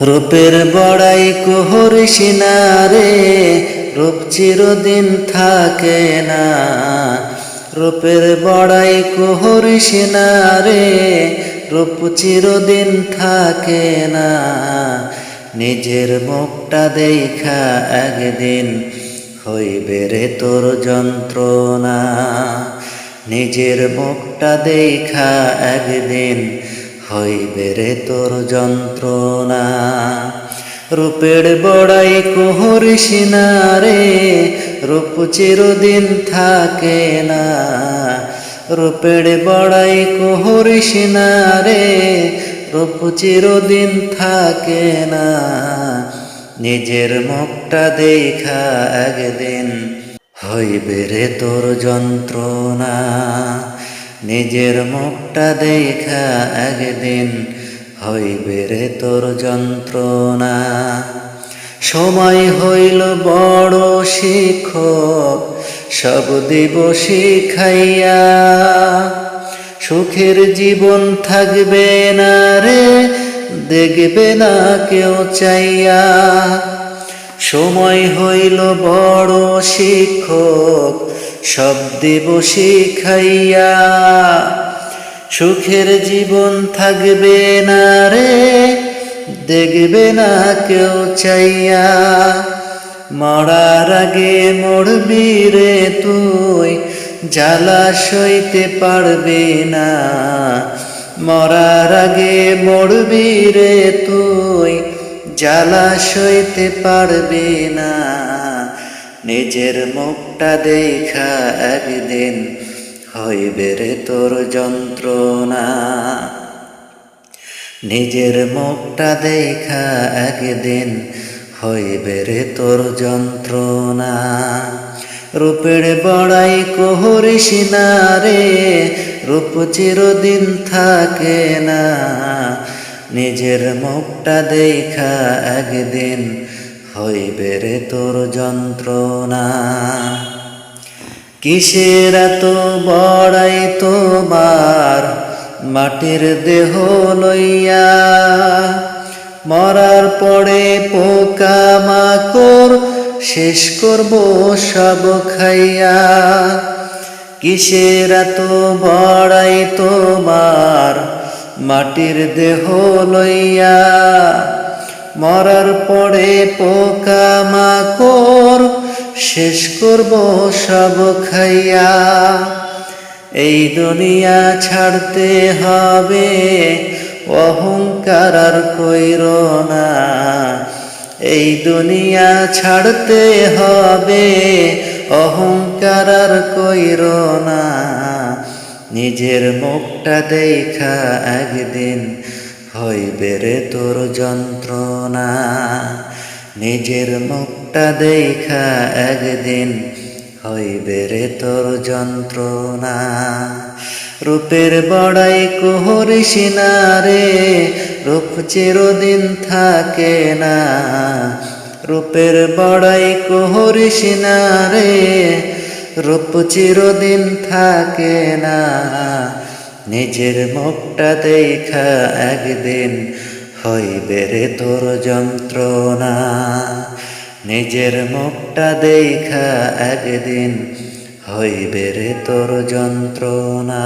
রূপের বড়াই করিস না রে, রূপ চিরদিন থাকে না। রূপের বড়াই করিস না রে, রূপ চিরদিন থাকে না। নিজের মুখটা দেখা একদিন হইবে রে তোর যন্ত্রণা। নিজের মুখটা দেখা একদিন হইবে রে তোর যন্ত্রণা। রূপের বড়াই করিস না রে, রূপ চিরদিন থাকে না। রূপের বড়াই করিস না রে, রূপ চিরদিন থাকে না। নিজের মুখটা দেখা একদিন হইবে রে তোর যন্ত্রণা। নিজের মুখটা দেখা একদিন হইবে রে তোর যন্ত্রণা। সময় হইল বড় শিক্ষক, সব দিব শিখাইয়া। সুখের জীবন থাকবে না রে, দেখবে না কেউ চাইয়া। সময় হইল বড় শিক্ষক, সব দিব শিখাইয়া। সুখের জীবন থাকবে না রে, দেখবে না কেউ চাইয়া। মরার আগে মরবি রে তুই, জ্বালা সইতে পারবি না। মরার আগে মরবি রে তুই, জ্বালা সইতে পারবি না। নিজের মুখটা দেখা একদিন হইবে রে তোর যন্ত্রণা। নিজের মুখটা দেখা একদিন হইবে রে তোর যন্ত্রণা। রূপের বড়াই করিস না রে, রূপ চিরদিন থাকে না। নিজের মুখটা দেখা একদিন হইবে রে তোর যন্ত্রণা। কিসের এত বড়াই তোমার মাটির দেহ লইয়া। মরার পরে পোকা মাকড় শেষ করব সব খাইয়া। কিসের এত বড়াই তোমার মাটির দেহ লইয়া। মরার পরে পোকা মাকড় শেষ করব সব খাইয়া। এই দুনিয়া ছাড়তে হবে, অহংকার আর কইরো না। এই দুনিয়া ছাড়তে হবে, অহংকার আর কইরো না। নিজের মুখটা দেখা একদিন হইবে রে তোর যন্ত্রণা। নিজের মুখটা দেখা একদিন হইবে রে তোর যন্ত্রণা। রূপের বড়াই করিস না রে, রূপ চিরদিন থাকে না। রূপের বড়াই করিস না রে, রূপ চিরদিন থাকে না। নিজের মুখটা দেখা একদিন হইবে রে তোর যন্ত্রণা। নিজের মুখটা দেখা একদিন হইবে রে তোর যন্ত্রণা।